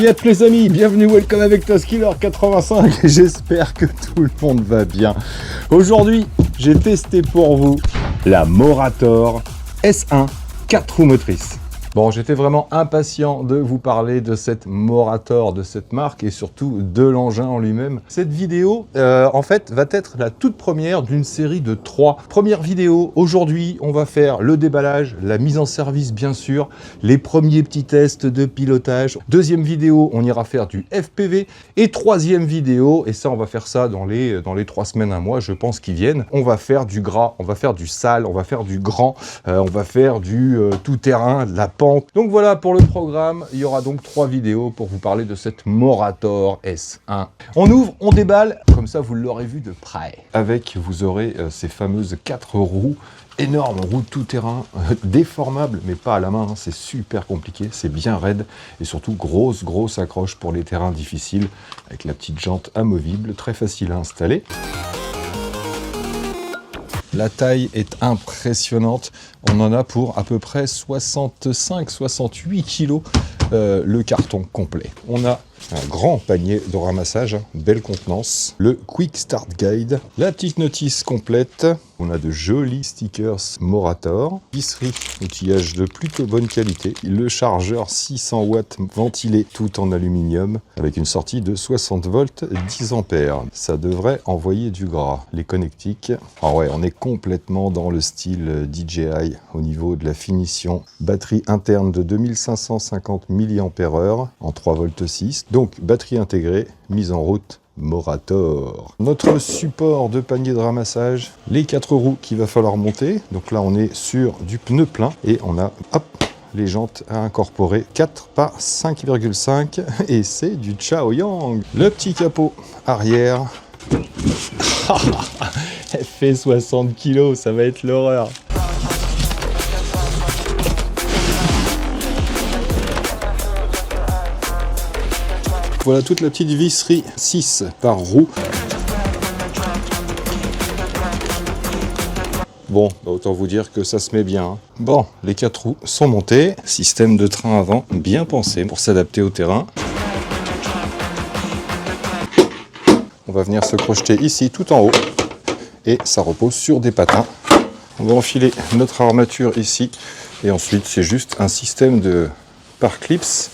Salut les amis, bienvenue, welcome avec Toskiller 85, j'espère que tout le monde va bien. Aujourd'hui, j'ai testé pour vous la Morator S1 4 roues motrices. Bon, j'étais vraiment impatient de vous parler de cette Morator, de cette marque et surtout de l'engin en lui-même. Cette vidéo, en fait, va être la toute première d'une série de 3. Première vidéo, aujourd'hui, on va faire le déballage, la mise en service, bien sûr, les premiers petits tests de pilotage. Deuxième vidéo, on ira faire du FPV. Et troisième vidéo, et ça, on va faire ça dans les 3 semaines, un mois, je pense qu'ils viennent. On va faire du gras, on va faire du sale, on va faire du grand, on va faire du tout-terrain, de la pente. Donc voilà pour le programme, il y aura donc 3 vidéos pour vous parler de cette Morator S1. On ouvre, on déballe, comme ça vous l'aurez vu de près. Avec, vous aurez ces fameuses 4 roues, énormes roues tout-terrain, déformables, mais pas à la main, hein, c'est super compliqué, c'est bien raide, et surtout grosse accroche pour les terrains difficiles, avec la petite jante amovible, très facile à installer. La taille est impressionnante, on en a pour à peu près 65-68 kg le carton complet. On a un grand panier de ramassage, belle contenance, le Quick Start Guide, la petite notice complète, on a de jolis stickers Morator, visserie, outillage de plutôt bonne qualité, le chargeur 600 watts ventilé tout en aluminium avec une sortie de 60 volts 10 ampères. Ça devrait envoyer du gras. Les connectiques, ah ouais, on est complètement dans le style DJI au niveau de la finition. Batterie interne de 2550 mAh en 3 volts 6. Donc, batterie intégrée, mise en route, Morator. Notre support de panier de ramassage, les 4 roues qu'il va falloir monter. Donc là, on est sur du pneu plein et on a, hop, les jantes à incorporer 4 par 5,5 et c'est du Chaoyang. Le petit capot arrière. Elle fait 60 kg, ça va être l'horreur. Voilà toute la petite visserie 6 par roue. Bon, autant vous dire que ça se met bien. Hein. Bon, les 4 roues sont montées. Système de train avant bien pensé pour s'adapter au terrain. On va venir se crocheter ici tout en haut. Et ça repose sur des patins. On va enfiler notre armature ici. Et ensuite, c'est juste un système de par clips.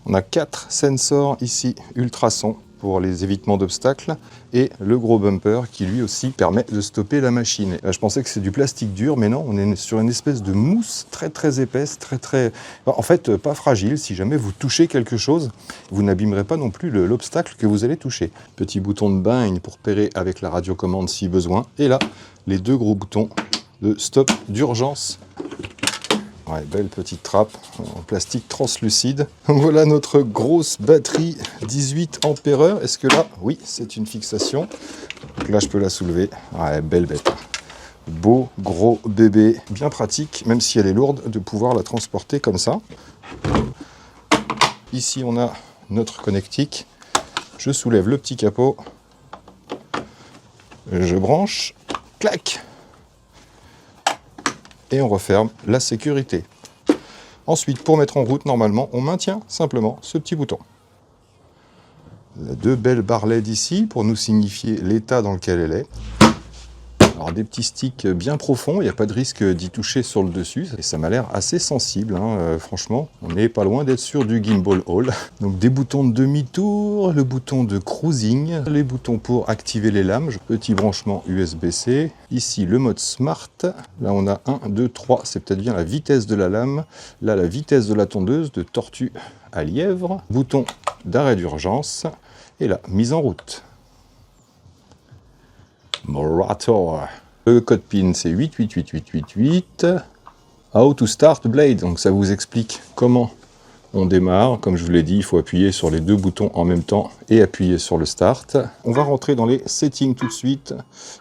On a 4 sensors ici, ultrasons pour les évitements d'obstacles et le gros bumper qui lui aussi permet de stopper la machine. Je pensais que c'est du plastique dur, mais non, on est sur une espèce de mousse très épaisse, en fait pas fragile. Si jamais vous touchez quelque chose, vous n'abîmerez pas non plus l'obstacle que vous allez toucher. Petit bouton de bind pour pairer avec la radiocommande si besoin. Et là, les 2 gros boutons de stop d'urgence. Ouais, belle petite trappe en plastique translucide. Voilà notre grosse batterie 18 ampères. Est-ce que là, oui, c'est une fixation. Donc là, je peux la soulever. Ouais, belle bête. Beau, gros bébé. Bien pratique, même si elle est lourde, de pouvoir la transporter comme ça. Ici, on a notre connectique. Je soulève le petit capot. Je branche. Clac! Et on referme la sécurité. Ensuite, pour mettre en route, normalement, on maintient simplement ce petit bouton. Il y a 2 belles barres LED ici pour nous signifier l'état dans lequel elle est. Alors des petits sticks bien profonds, il n'y a pas de risque d'y toucher sur le dessus. Et ça m'a l'air assez sensible, hein. Franchement, on n'est pas loin d'être sur du gimbal haul. Donc des boutons de demi-tour, le bouton de cruising, les boutons pour activer les lames, petit branchement USB-C. Ici le mode Smart, là on a 1, 2, 3, c'est peut-être bien la vitesse de la lame. Là la vitesse de la tondeuse, de tortue à lièvre. Bouton d'arrêt d'urgence et là, mise en route. Morator. Le code PIN c'est 888888. How to start blade. Donc ça vous explique comment on démarre. Comme je vous l'ai dit, il faut appuyer sur les 2 boutons en même temps et appuyer sur le start. On va rentrer dans les settings tout de suite.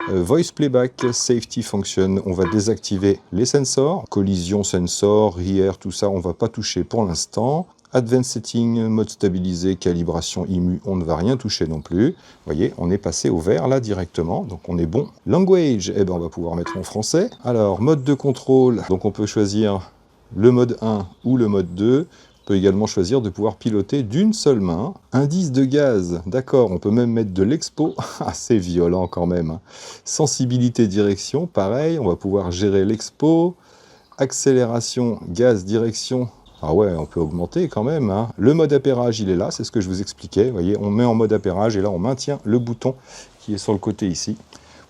Voice playback, safety function. On va désactiver les sensors. Collision sensor, rear, tout ça, on va pas toucher pour l'instant. Advanced Setting, mode stabilisé, calibration IMU, on ne va rien toucher non plus. Vous voyez, on est passé au vert là directement, donc on est bon. Language, eh ben on va pouvoir mettre en français. Alors, mode de contrôle, donc on peut choisir le mode 1 ou le mode 2. On peut également choisir de pouvoir piloter d'une seule main. Indice de gaz, d'accord, on peut même mettre de l'expo. C'est violent quand même. Hein. Sensibilité direction, pareil, on va pouvoir gérer l'expo. Accélération, gaz, direction. Ah ouais, on peut augmenter quand même. Hein. Le mode appairage, il est là, c'est ce que je vous expliquais. Vous voyez, on met en mode appairage et là, on maintient le bouton qui est sur le côté ici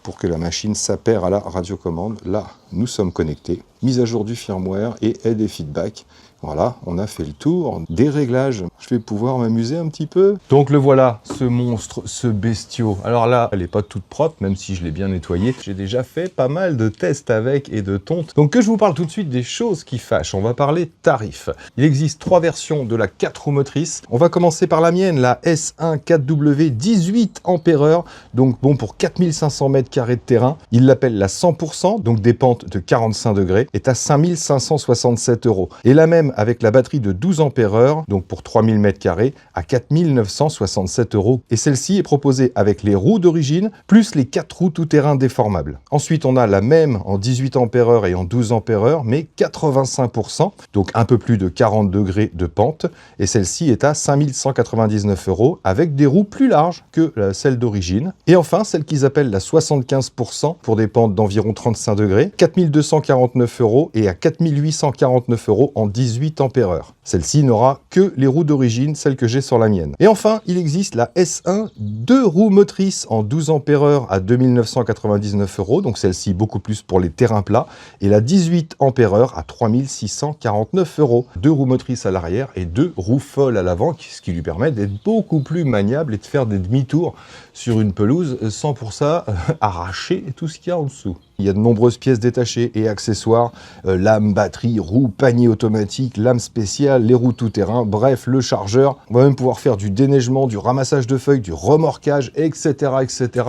pour que la machine s'appaire à la radiocommande. Là, nous sommes connectés. Mise à jour du firmware et aide et feedback. Voilà, on a fait le tour des réglages. Je vais pouvoir m'amuser un petit peu. Donc le voilà, ce monstre, ce bestiau. Alors là, elle n'est pas toute propre, même si je l'ai bien nettoyée. J'ai déjà fait pas mal de tests avec et de tontes. Donc que je vous parle tout de suite des choses qui fâchent. On va parler tarifs. Il existe 3 versions de la 4 roues motrices. On va commencer par la mienne, la S1 4W 18 ampères. Donc bon, pour 4500 m² de terrain. Il l'appelle la 100%, donc des pentes de 45 degrés, est à 5567 €. Et la même avec la batterie de 12 ampères, donc pour 3000 m², à 4967 €. Et celle-ci est proposée avec les roues d'origine, plus les 4 roues tout-terrain déformables. Ensuite, on a la même en 18 ampères et en 12 ampères, mais 85%, donc un peu plus de 40 degrés de pente. Et celle-ci est à 5199 € avec des roues plus larges que celle d'origine. Et enfin, celle qu'ils appellent la 75% pour des pentes d'environ 35 degrés, 4249 € et à 4849 € en 18 ampères. Celle-ci n'aura que les roues d'origine, celles que j'ai sur la mienne. Et enfin, il existe la S1 2 roues motrices en 12 ampères à 2999 €, donc celle-ci beaucoup plus pour les terrains plats, et la 18 ampères à 3649 €. 2 roues motrices à l'arrière et 2 roues folles à l'avant, ce qui lui permet d'être beaucoup plus maniable et de faire des demi-tours sur une pelouse sans pour ça arracher tout ce qu'il y a en dessous. Il y a de nombreuses pièces détachées et accessoires, lame, batterie, roue, panier automatique, lame spéciale, les roues tout-terrain, bref, le chargeur. On va même pouvoir faire du déneigement, du ramassage de feuilles, du remorquage, etc., etc.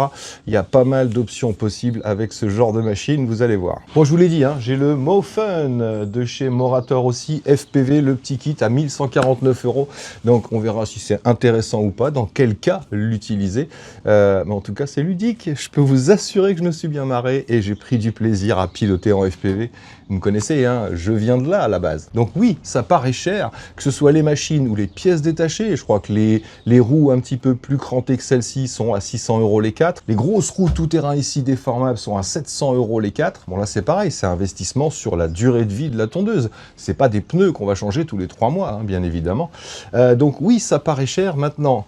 Il y a pas mal d'options possibles avec ce genre de machine, vous allez voir. Bon, je vous l'ai dit, hein, j'ai le MoFun de chez Morator aussi, FPV, le petit kit à 1149 €. Donc, on verra si c'est intéressant ou pas, dans quel cas l'utiliser. Mais en tout cas, c'est ludique. Je peux vous assurer que je me suis bien marré et j'ai pris du plaisir à piloter en FPV. Vous me connaissez, hein, je viens de là à la base. Donc oui, ça paraît cher, que ce soit les machines ou les pièces détachées. Je crois que les roues un petit peu plus crantées que celles-ci sont à 600 € les 4. Les grosses roues tout-terrain ici déformables sont à 700 € les 4. Bon là c'est pareil, c'est un investissement sur la durée de vie de la tondeuse. C'est pas des pneus qu'on va changer tous les 3 mois, hein, bien évidemment. Donc oui, ça paraît cher. Maintenant,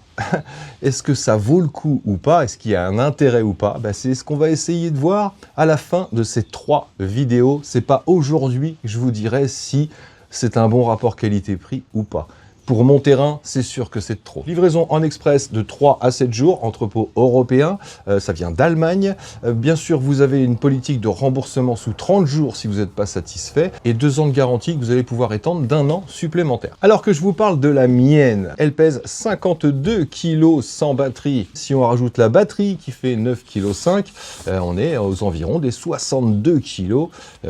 est-ce que ça vaut le coup ou pas? Est-ce qu'il y a un intérêt ou pas? C'est ce qu'on va essayer de voir à la fin de ces 3 vidéos. C'est pas aujourd'hui que je vous dirai si c'est un bon rapport qualité-prix ou pas. Pour mon terrain, c'est sûr que c'est trop. Livraison en express de 3 à 7 jours, entrepôt européen, ça vient d'Allemagne. Bien sûr, vous avez une politique de remboursement sous 30 jours si vous n'êtes pas satisfait, et 2 ans de garantie que vous allez pouvoir étendre d'1 an supplémentaire. Alors que je vous parle de la mienne, elle pèse 52 kg sans batterie. Si on rajoute la batterie qui fait 9,5 kg, on est aux environs des 62 kg.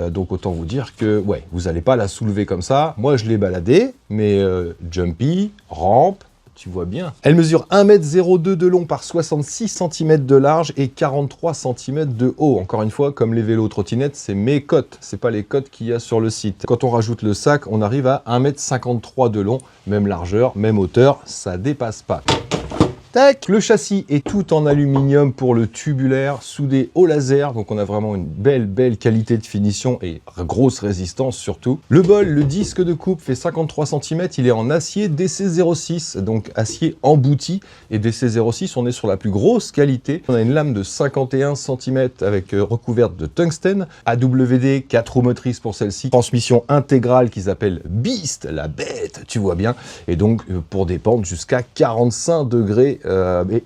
Donc autant vous dire que ouais, vous n'allez pas la soulever comme ça. Moi, je l'ai baladée, mais jumpy, rampe, tu vois bien. Elle mesure 1,02 m de long par 66 cm de large et 43 cm de haut. Encore une fois, comme les vélos trottinettes, c'est mes cotes, c'est pas les cotes qu'il y a sur le site. Quand on rajoute le sac, on arrive à 1,53 m de long, même largeur, même hauteur, ça dépasse pas. Tac. Le châssis est tout en aluminium pour le tubulaire, soudé au laser, donc on a vraiment une belle qualité de finition et grosse résistance surtout. Le bol, le disque de coupe fait 53 cm, il est en acier DC06, donc acier embouti, et DC06, on est sur la plus grosse qualité. On a une lame de 51 cm avec recouverte de tungstène, AWD, 4 roues motrices pour celle-ci, transmission intégrale qu'ils appellent Beast, la bête, tu vois bien, et donc pour des pentes jusqu'à 45 degrés,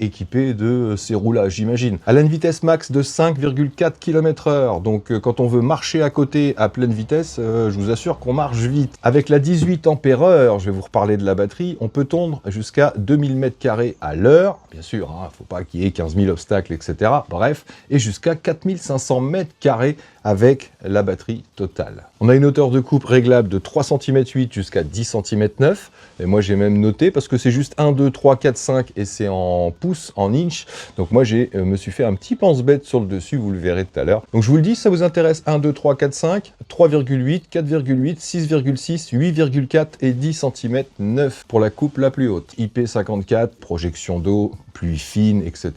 équipé de ces roues-là, j'imagine. Elle a une vitesse max de 5,4 km/h, donc quand on veut marcher à côté à pleine vitesse, je vous assure qu'on marche vite. Avec la 18 ampères, je vais vous reparler de la batterie, on peut tondre jusqu'à 2000 m² à l'heure, bien sûr, hein, faut pas qu'il y ait 15 000 obstacles, etc. Bref, et jusqu'à 4500 m² avec la batterie totale. On a une hauteur de coupe réglable de 3,8 cm jusqu'à 10,9 cm. Et moi, j'ai même noté parce que c'est juste 1, 2, 3, 4, 5 et c'est en pouces, en inch. Donc moi, me suis fait un petit pense-bête sur le dessus, vous le verrez tout à l'heure. Donc je vous le dis, ça vous intéresse 1, 2, 3, 4, 5, 3,8, 4,8, 6,6, 8,4 et 10 cm 9 pour la coupe la plus haute. IP54, projection d'eau, pluie fine, etc.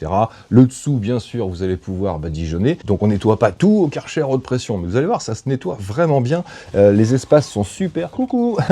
Le dessous, bien sûr, vous allez pouvoir badigeonner. Donc on nettoie pas tout au Karcher haute pression, mais vous allez voir, ça se nettoie vraiment bien. Les espaces sont super,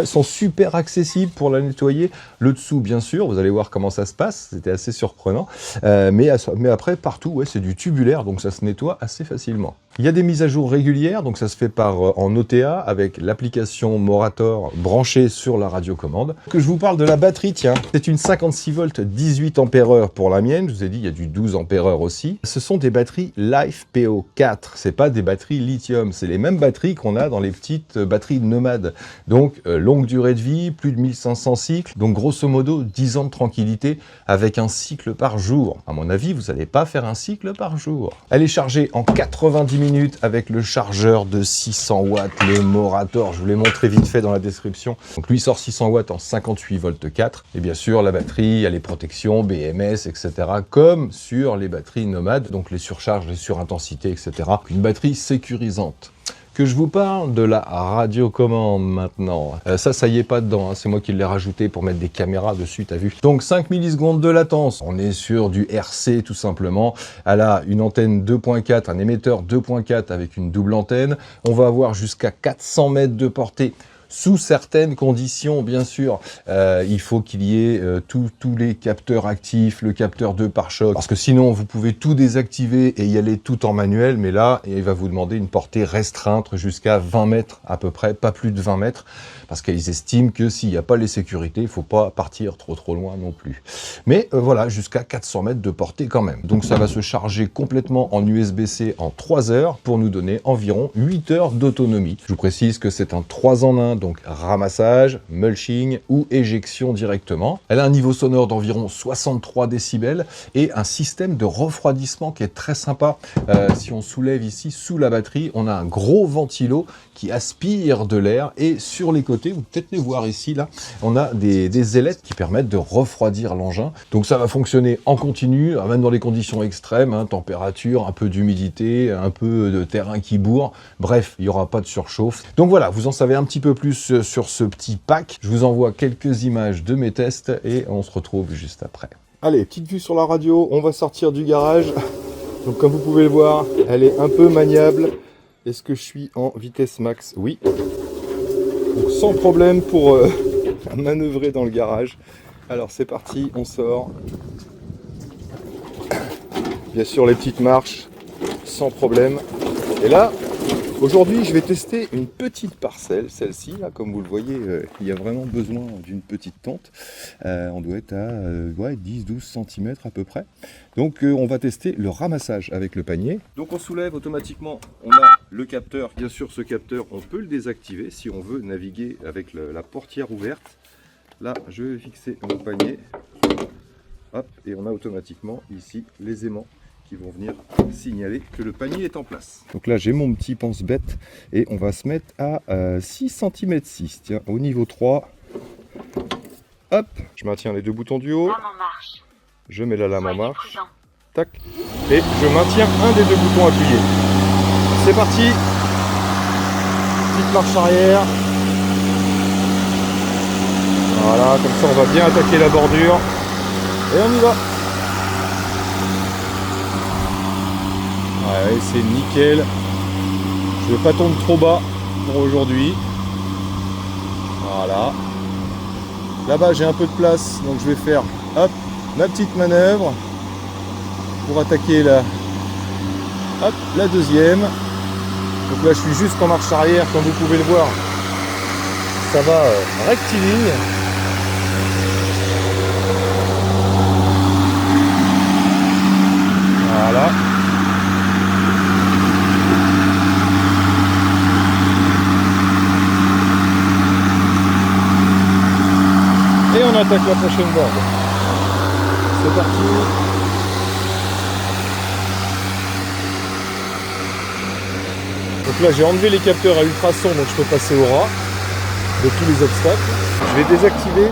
sont super accessibles pour la nettoyer. Le dessous, bien sûr, vous allez voir comment ça se passe. C'était assez surprenant. Mais après, partout, ouais, c'est du tubulaire, donc ça se nettoie assez facilement. Il y a des mises à jour régulières, donc ça se fait en OTA avec l'application Morator branchée sur la radiocommande. Que je vous parle de la batterie, tiens, c'est une 56 volts 18 ampères-heure pour la mienne. Je vous ai dit, il y a du 12 ampères-heure aussi. Ce sont des batteries LiFePO4. C'est pas des batteries lithium, c'est les mêmes batteries qu'on a dans les petites batteries nomades. Donc longue durée de vie, plus de 1500 cycles. Donc grosso modo 10 ans de tranquillité avec un cycle par jour. À mon avis, vous n'allez pas faire un cycle par jour. Elle est chargée en 90 minutes avec le chargeur de 600 watts, le Morator. Je vous l'ai montré vite fait dans la description. Donc lui sort 600 watts en 58 volts 4. Et bien sûr, la batterie, il y a les protections, BMS, etc. Comme sur les batteries nomades, donc les surcharges, les surintensités, etc. Une batterie sécurisante. Que je vous parle de la radiocommande maintenant. Ça y est pas dedans, hein. C'est moi qui l'ai rajouté pour mettre des caméras dessus, t'as vu. Donc 5 millisecondes de latence, on est sur du RC tout simplement. Elle a une antenne 2.4, un émetteur 2.4 avec une double antenne. On va avoir jusqu'à 400 mètres de portée. Sous certaines conditions, bien sûr, il faut qu'il y ait tous les capteurs actifs, le capteur de pare-choc, parce que sinon vous pouvez tout désactiver et y aller tout en manuel, mais là, il va vous demander une portée restreinte jusqu'à 20 mètres à peu près, pas plus de 20 mètres, parce qu'ils estiment que s'il n'y a pas les sécurités, il ne faut pas partir trop loin non plus. Mais voilà, jusqu'à 400 mètres de portée quand même. Donc ça va se charger complètement en USB-C en 3 heures pour nous donner environ 8 heures d'autonomie. Je vous précise que c'est un 3 en 1, donc ramassage, mulching ou éjection directement. Elle a un niveau sonore d'environ 63 décibels et un système de refroidissement qui est très sympa. Si on soulève ici sous la batterie, on a un gros ventilo qui aspire de l'air et sur les côtés, vous peut-être les voir ici, là, on a des ailettes qui permettent de refroidir l'engin. Donc ça va fonctionner en continu, même dans les conditions extrêmes, hein, température, un peu d'humidité, un peu de terrain qui bourre. Bref, il n'y aura pas de surchauffe. Donc voilà, vous en savez un petit peu plus sur ce petit pack. Je vous envoie quelques images de mes tests et on se retrouve juste après. Allez, petite vue sur la radio, on va sortir du garage. Donc comme vous pouvez le voir, elle est un peu maniable. Est-ce que je suis en vitesse max? Oui. Donc sans problème pour manœuvrer dans le garage. Alors c'est parti, on sort. Bien sûr les petites marches, sans problème. Et là, aujourd'hui je vais tester une petite parcelle, celle-ci, là, comme vous le voyez, il y a vraiment besoin d'une petite tente. On doit être à 10-12 cm à peu près. Donc on va tester le ramassage avec le panier. Donc on soulève automatiquement, on a le capteur. Bien sûr ce capteur, on peut le désactiver si on veut naviguer avec la portière ouverte. Là je vais fixer mon panier. Hop, et on a automatiquement ici les aimants qui vont venir signaler que le panier est en place. Donc là j'ai mon petit pense-bête et on va se mettre à 6 cm 6. Tiens, au niveau 3. Hop, je maintiens les deux boutons du haut. Je mets la lame en marche. Tac. Et je maintiens un des deux boutons appuyés. C'est parti. Petite marche arrière. Voilà, comme ça on va bien attaquer la bordure. Et on y va. Ouais, c'est nickel. Je ne vais pas tomber trop bas pour aujourd'hui. Voilà. Là-bas j'ai un peu de place, donc je vais faire hop, ma petite manœuvre pour attaquer la deuxième. Donc là je suis juste en marche arrière, comme vous pouvez le voir. Ça va rectiligne. Voilà. Et on attaque la prochaine bande. C'est parti. Donc Donc là j'ai enlevé les capteurs à ultrasons, donc je peux passer au ras de tous les obstacles. Je vais désactiver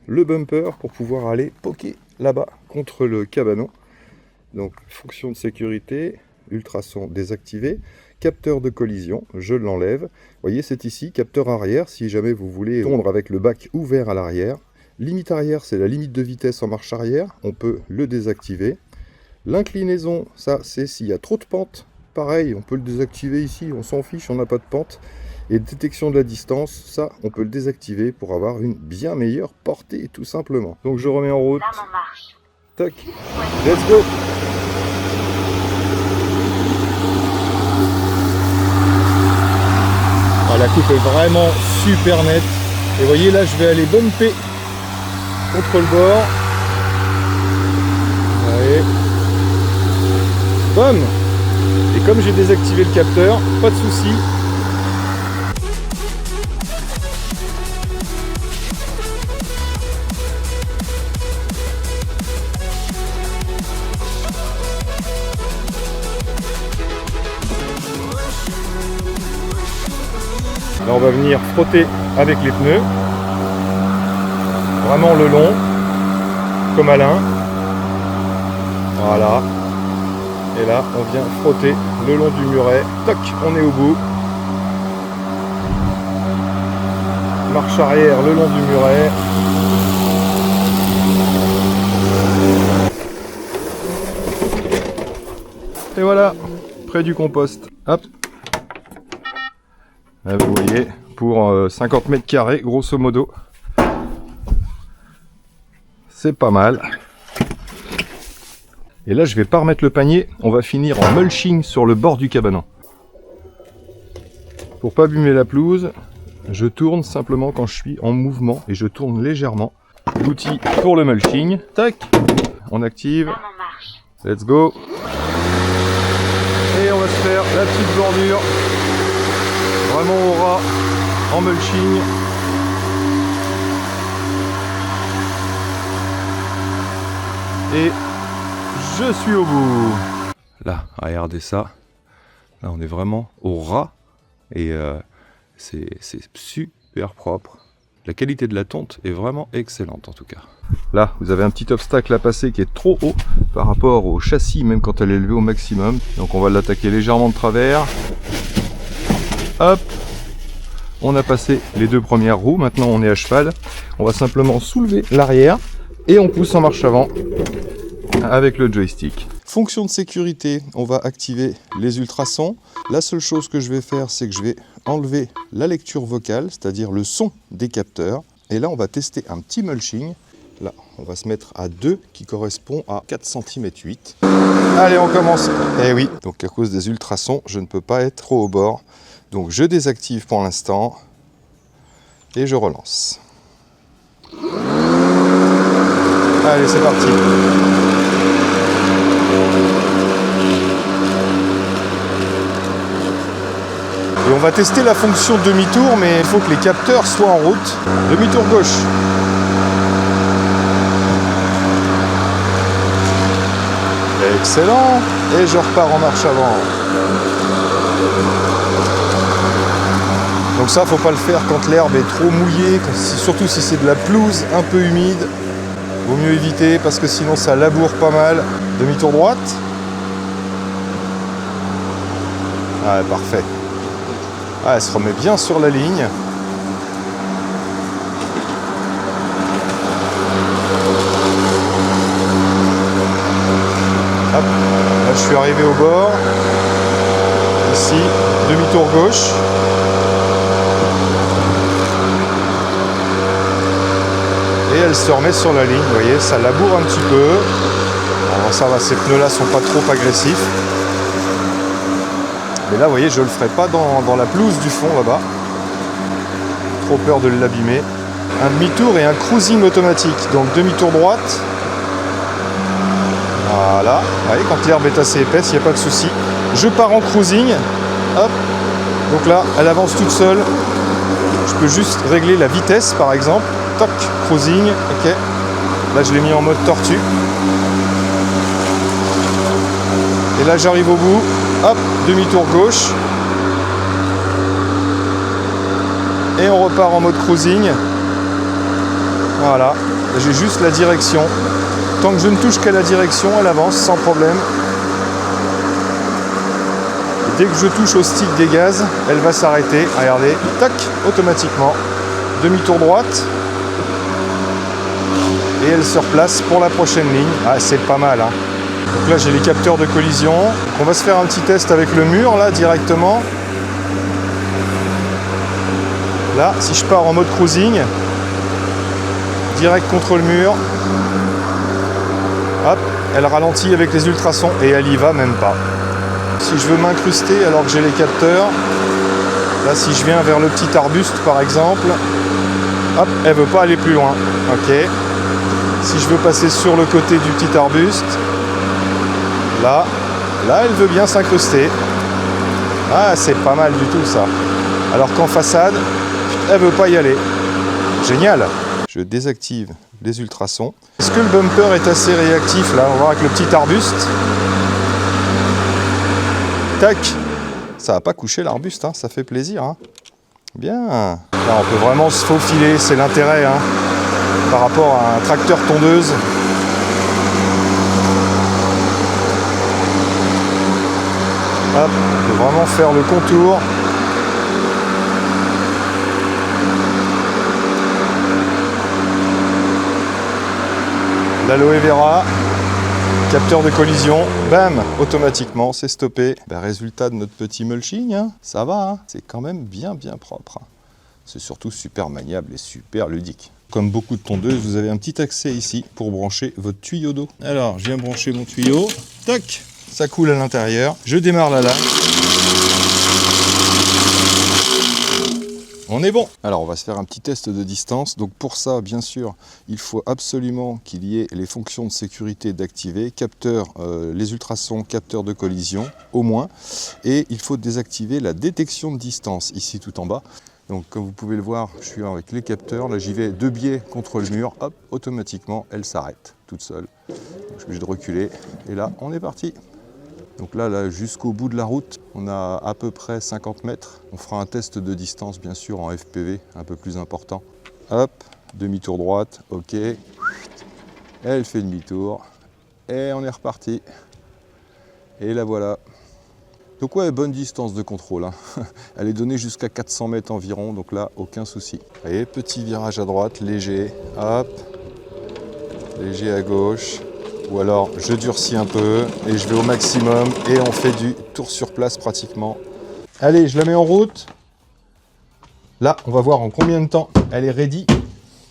le bumper pour pouvoir aller poker là-bas contre le cabanon. Donc fonction de sécurité, ultrasons désactivé, capteur de collision, je l'enlève. Vous voyez, c'est ici, capteur arrière, si jamais vous voulez tondre avec le bac ouvert à l'arrière. Limite arrière, c'est la limite de vitesse en marche arrière, on peut le désactiver. L'inclinaison, ça c'est s'il y a trop de pente, pareil, on peut le désactiver ici, on s'en fiche, on n'a pas de pente. Et détection de la distance, ça on peut le désactiver pour avoir une bien meilleure portée tout simplement. Donc je remets en route. Toc, let's go. Ah, la coupe est vraiment super nette. Et vous voyez là je vais aller bumper contre le bord. Allez. Bam. Et comme j'ai désactivé le capteur, pas de souci. Là on va venir frotter avec les pneus, vraiment le long, comme Alain, voilà, et là on vient frotter le long du muret, toc, on est au bout, marche arrière le long du muret, et voilà, près du compost, hop. Là, vous voyez, pour 50 mètres carrés, grosso modo, c'est pas mal. Et là, je vais pas remettre le panier, on va finir en mulching sur le bord du cabanon. Pour pas abîmer la pelouse, je tourne simplement quand je suis en mouvement et je tourne légèrement. L'outil pour le mulching, tac, on active, let's go. Et on va se faire la petite bordure. Vraiment au ras, en mulching. Et je suis au bout. Là, regardez ça. Là, on est vraiment au ras. Et c'est super propre. La qualité de la tonte est vraiment excellente en tout cas. Là, vous avez un petit obstacle à passer qui est trop haut par rapport au châssis, même quand elle est levée au maximum. Donc on va l'attaquer légèrement de travers. Hop, on a passé les deux premières roues, maintenant on est à cheval. On va simplement soulever l'arrière et on pousse en marche avant avec le joystick. Fonction de sécurité, on va activer les ultrasons. La seule chose que je vais faire, c'est que je vais enlever la lecture vocale, c'est-à-dire le son des capteurs. Et là, on va tester un petit mulching. Là, on va se mettre à 2 qui correspond à 4 cm 8. Allez, on commence. Eh oui, donc à cause des ultrasons, je ne peux pas être trop au bord. Donc je désactive pour l'instant et je relance. Allez, c'est parti. Et on va tester la fonction demi-tour, mais il faut que les capteurs soient en route. Demi-tour gauche. Excellent. Et je repars en marche avant. Donc ça, faut pas le faire quand l'herbe est trop mouillée, surtout si c'est de la pelouse un peu humide. Vaut mieux éviter parce que sinon ça laboure pas mal. Demi-tour droite. Ah, parfait. Ah, elle se remet bien sur la ligne. Hop, là je suis arrivé au bord. Ici, demi-tour gauche. Et elle se remet sur la ligne, vous voyez, ça laboure un petit peu. Alors ça va, ces pneus-là sont pas trop agressifs. Mais là, vous voyez, je le ferai pas dans la pelouse du fond là-bas. Trop peur de l'abîmer. Un demi-tour et un cruising automatique. Donc demi-tour droite. Voilà. Vous voyez, quand l'herbe est assez épaisse, il n'y a pas de souci. Je pars en cruising. Hop. Donc là, elle avance toute seule. Je peux juste régler la vitesse, par exemple. Toc, cruising. Ok. Là, je l'ai mis en mode tortue. Et là, j'arrive au bout. Hop, demi-tour gauche. et on repart en mode cruising. Voilà, j'ai juste la direction. Tant que je ne touche qu'à la direction, elle avance sans problème. Et dès que je touche au stick des gaz, elle va s'arrêter. Regardez, tac, automatiquement. Demi-tour droite. Et elle se replace pour la prochaine ligne. Ah, c'est pas mal, hein. Donc là, j'ai les capteurs de collision. Donc on va se faire un petit test avec le mur, là, directement. Là, si je pars en mode cruising, direct contre le mur, hop, elle ralentit avec les ultrasons et elle y va même pas. Si je veux m'incruster alors que j'ai les capteurs, là si je viens vers le petit arbuste par exemple, hop, elle veut pas aller plus loin. Ok. Si je veux passer sur le côté du petit arbuste, là elle veut bien s'incruster. Ah, c'est pas mal du tout ça. Alors qu'en façade, elle veut pas y aller. Génial. Je désactive les ultrasons. Est-ce que le bumper est assez réactif là? On va voir avec le petit arbuste. Tac. Ça va pas coucher l'arbuste, hein. Ça fait plaisir. Hein. Bien. Là, on peut vraiment se faufiler, c'est l'intérêt hein, par rapport à un tracteur tondeuse. Hop, on peut vraiment faire le contour. L'aloe vera, capteur de collision, bam, automatiquement, c'est stoppé. Ben, résultat de notre petit mulching, hein, ça va, hein, c'est quand même bien propre. Hein. C'est surtout super maniable et super ludique. Comme beaucoup de tondeuses, vous avez un petit accès ici pour brancher votre tuyau d'eau. Alors, je viens brancher mon tuyau, tac, ça coule à l'intérieur, je démarre la lame. On est bon. Alors on va se faire un petit test de distance. Donc pour ça, bien sûr, il faut absolument qu'il y ait les fonctions de sécurité d'activer, capteur, les ultrasons, capteur de collision, au moins. Et il faut désactiver la détection de distance, ici tout en bas. Donc comme vous pouvez le voir, je suis avec les capteurs. Là j'y vais de biais contre le mur. Hop, automatiquement, elle s'arrête toute seule. Donc, je suis obligé de reculer. Et là, on est parti. Donc là jusqu'au bout de la route, on a à peu près 50 mètres. On fera un test de distance, bien sûr, en FPV, un peu plus important. Hop, demi-tour droite, ok. Elle fait demi-tour. Et on est reparti. Et la voilà. Donc ouais, bonne distance de contrôle. Hein. Elle est donnée jusqu'à 400 mètres environ, donc là, aucun souci. Et petit virage à droite, léger. Hop. Léger à gauche. Ou alors je durcis un peu et je vais au maximum et on fait du tour sur place pratiquement. Allez, je la mets en route. Là, on va voir en combien de temps elle est ready.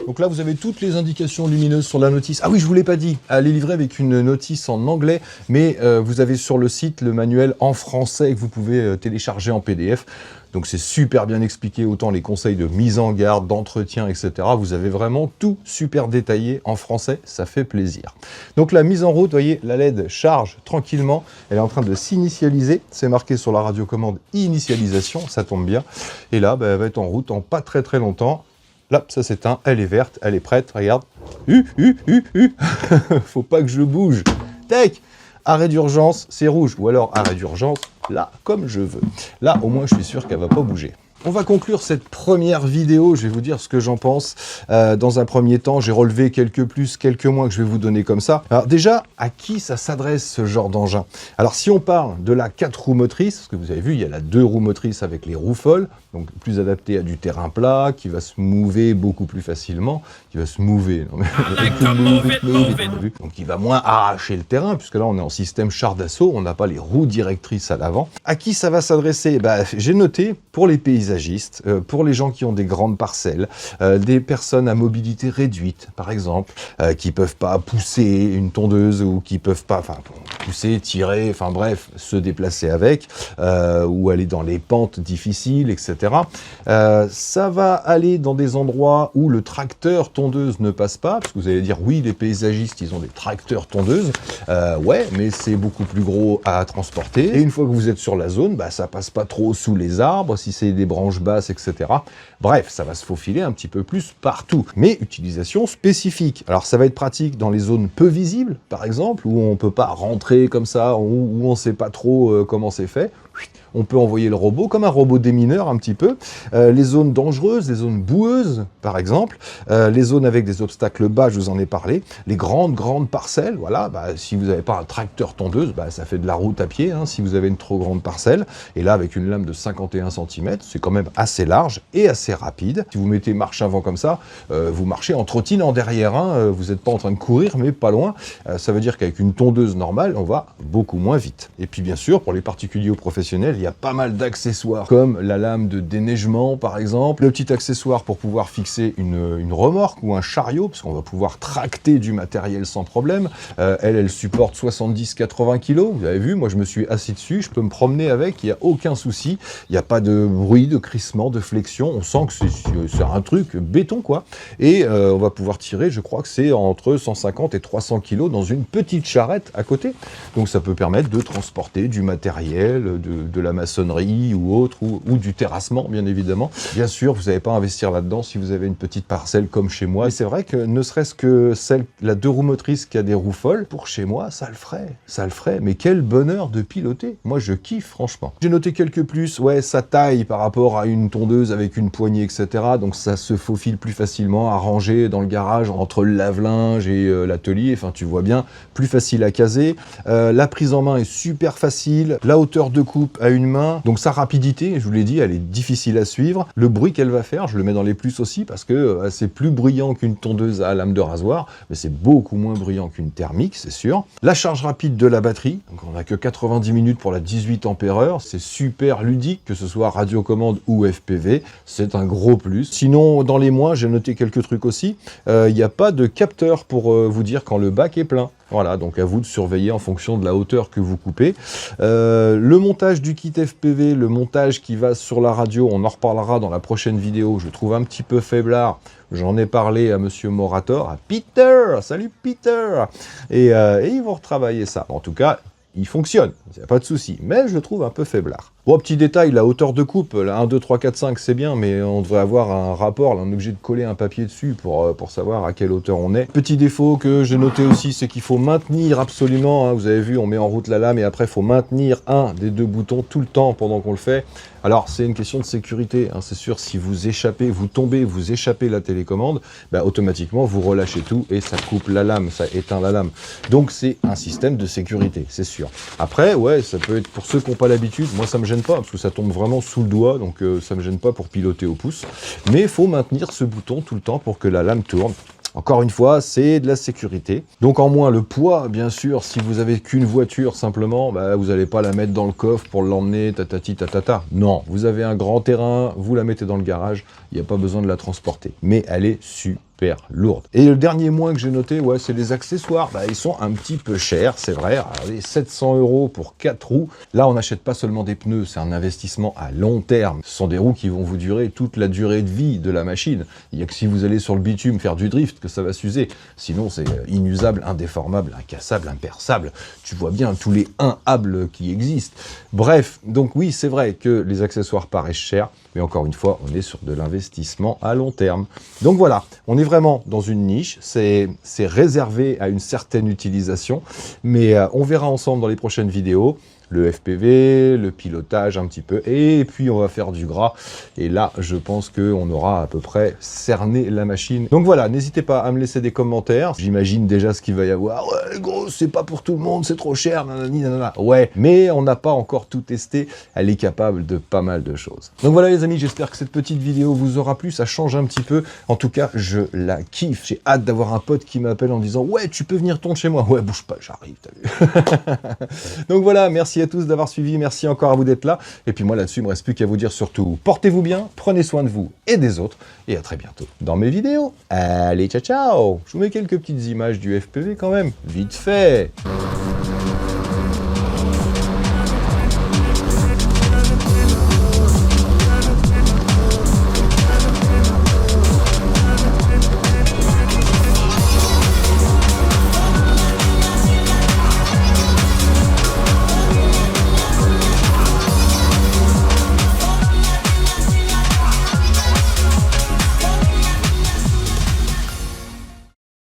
Donc là, vous avez toutes les indications lumineuses sur la notice. Ah oui, je ne vous l'ai pas dit. Elle est livrée avec une notice en anglais, mais vous avez sur le site le manuel en français que vous pouvez télécharger en PDF. Donc c'est super bien expliqué, autant les conseils de mise en garde, d'entretien, etc. Vous avez vraiment tout super détaillé en français, ça fait plaisir. Donc la mise en route, vous voyez, la LED charge tranquillement. Elle est en train de s'initialiser. C'est marqué sur la radiocommande initialisation, ça tombe bien. Et là, elle va être en route en pas très longtemps. Là, ça s'éteint, elle est verte, elle est prête, regarde. Faut pas que je bouge. Tac. Arrêt d'urgence, c'est rouge. Ou alors arrêt d'urgence, là, comme je veux. Là, au moins, je suis sûr qu'elle va pas bouger. On va conclure cette première vidéo, je vais vous dire ce que j'en pense. Dans un premier temps, j'ai relevé quelques plus, quelques moins que je vais vous donner comme ça. Alors déjà, à qui ça s'adresse ce genre d'engin? Alors si on parle de la 4 roues motrices, parce que vous avez vu, il y a la 2 roues motrices avec les roues folles, donc plus adapté à du terrain plat, qui va se mouver beaucoup plus facilement, qui va se mouver, non, mais donc il va moins arracher le terrain, puisque là on est en système char d'assaut, on n'a pas les roues directrices à l'avant. À qui ça va s'adresser? J'ai noté pour les paysagistes, pour les gens qui ont des grandes parcelles, des personnes à mobilité réduite, par exemple, qui peuvent pas pousser une tondeuse ou qui peuvent pas, pousser, tirer, bref, se déplacer avec, ou aller dans les pentes difficiles, etc. Ça va aller dans des endroits où le tracteur tondeuse ne passe pas, parce que vous allez dire, oui, les paysagistes, ils ont des tracteurs tondeuses. Ouais, mais c'est beaucoup plus gros à transporter. Et une fois que vous êtes sur la zone, ça passe pas trop sous les arbres, si c'est des branches basses, etc. Bref, ça va se faufiler un petit peu plus partout. Mais utilisation spécifique. Alors, ça va être pratique dans les zones peu visibles, par exemple, où on peut pas rentrer comme ça, où on sait pas trop comment c'est fait. on peut envoyer le robot comme un robot démineur un petit peu. Les zones dangereuses, les zones boueuses par exemple, les zones avec des obstacles bas, je vous en ai parlé, les grandes parcelles, voilà, si vous n'avez pas un tracteur tondeuse, ça fait de la route à pied, hein, si vous avez une trop grande parcelle, et là avec une lame de 51 cm, c'est quand même assez large et assez rapide. Si vous mettez marche avant comme ça, vous marchez en trottinant derrière, hein, vous n'êtes pas en train de courir, mais pas loin, ça veut dire qu'avec une tondeuse normale, on va beaucoup moins vite. Et puis bien sûr, pour les particuliers ou professionnels, il y a pas mal d'accessoires, comme la lame de déneigement par exemple, le petit accessoire pour pouvoir fixer une remorque ou un chariot, parce qu'on va pouvoir tracter du matériel sans problème. Elle supporte 70-80 kg, vous avez vu, moi je me suis assis dessus, je peux me promener avec, il n'y a aucun souci, il n'y a pas de bruit, de crissement, de flexion, on sent que c'est un truc béton quoi, et on va pouvoir tirer, je crois que c'est entre 150 et 300 kg dans une petite charrette à côté, donc ça peut permettre de transporter du matériel, de la maçonnerie ou autre, ou du terrassement bien évidemment. Bien sûr, vous n'allez pas investir là-dedans si vous avez une petite parcelle comme chez moi, et c'est vrai que ne serait-ce que la 2 roues motrices qui a des roues folles, pour chez moi, ça le ferait, mais quel bonheur de piloter, moi je kiffe franchement. J'ai noté quelques plus, ouais, sa taille par rapport à une tondeuse avec une poignée, etc., donc ça se faufile plus facilement à ranger dans le garage entre le lave-linge et l'atelier, enfin tu vois bien, plus facile à caser. La prise en main est super facile, la hauteur de coupe à une main, donc sa rapidité, je vous l'ai dit, elle est difficile à suivre. Le bruit qu'elle va faire, je le mets dans les plus aussi, parce que c'est plus bruyant qu'une tondeuse à lame de rasoir, mais c'est beaucoup moins bruyant qu'une thermique, c'est sûr. La charge rapide de la batterie, donc on n'a que 90 minutes pour la 18 ampères-heure, c'est super ludique, que ce soit radiocommande ou FPV, c'est un gros plus. Sinon, dans les moins, j'ai noté quelques trucs aussi, il n'y a pas de capteur pour vous dire quand le bac est plein. Voilà, donc à vous de surveiller en fonction de la hauteur que vous coupez. Le montage du kit FPV, le montage qui va sur la radio, on en reparlera dans la prochaine vidéo, je trouve un petit peu faiblard. J'en ai parlé à Monsieur Morator, à Peter, salut Peter, et ils vont retravailler ça. En tout cas, il fonctionne, il n'y a pas de souci, mais je le trouve un peu faiblard. Bon, petit détail, la hauteur de coupe, la 1, 2, 3, 4, 5, c'est bien, mais on devrait avoir un rapport, là, on est obligé de coller un papier dessus pour savoir à quelle hauteur on est. Petit défaut que j'ai noté aussi, c'est qu'il faut maintenir absolument, hein, vous avez vu, on met en route la lame et après il faut maintenir un des 2 boutons tout le temps pendant qu'on le fait. Alors c'est une question de sécurité, hein, c'est sûr, si vous échappez, vous tombez, vous échappez la télécommande, automatiquement vous relâchez tout et ça coupe la lame, ça éteint la lame. Donc c'est un système de sécurité, c'est sûr. Après, ouais, ça peut être pour ceux qui n'ont pas l'habitude, moi ça me gêne pas, parce que ça tombe vraiment sous le doigt, donc ça me gêne pas pour piloter au pouce. Mais il faut maintenir ce bouton tout le temps pour que la lame tourne. Encore une fois, c'est de la sécurité. Donc en moins le poids, bien sûr, si vous avez qu'une voiture simplement, vous n'allez pas la mettre dans le coffre pour l'emmener, tatati tatata. Non, vous avez un grand terrain, vous la mettez dans le garage, il n'y a pas besoin de la transporter. Mais elle est super lourde. Et le dernier moins que j'ai noté, ouais, c'est les accessoires. Ils sont un petit peu chers, c'est vrai. Regardez, 700 € pour 4 roues. Là, on n'achète pas seulement des pneus, c'est un investissement à long terme. Ce sont des roues qui vont vous durer toute la durée de vie de la machine. Il n'y a que si vous allez sur le bitume faire du drift que ça va s'user. Sinon, c'est inusable, indéformable, incassable, imperçable. Tu vois bien tous les inhables qui existent. Bref, donc oui, c'est vrai que les accessoires paraissent chers, mais encore une fois, on est sur de l'investissement à long terme. Donc voilà, on est vraiment dans une niche, c'est réservé à une certaine utilisation, mais on verra ensemble dans les prochaines vidéos le FPV, le pilotage un petit peu, et puis on va faire du gras, et là je pense qu'on aura à peu près cerné la machine. Donc voilà, n'hésitez pas à me laisser des commentaires, j'imagine déjà ce qu'il va y avoir, ouais gros c'est pas pour tout le monde, c'est trop cher, nanani nanana, ouais, mais on n'a pas encore tout testé, elle est capable de pas mal de choses. Donc voilà les amis, j'espère que cette petite vidéo vous aura plu, ça change un petit peu, en tout cas je la kiffe, j'ai hâte d'avoir un pote qui m'appelle en disant ouais tu peux venir tondre chez moi, ouais bouge pas, j'arrive, t'as vu. Donc voilà, merci à tous d'avoir suivi, merci encore à vous d'être là, et puis moi là-dessus il me reste plus qu'à vous dire surtout, portez-vous bien, prenez soin de vous et des autres, et à très bientôt dans mes vidéos. Allez, ciao ciao. Je vous mets quelques petites images du FPV quand même, vite fait.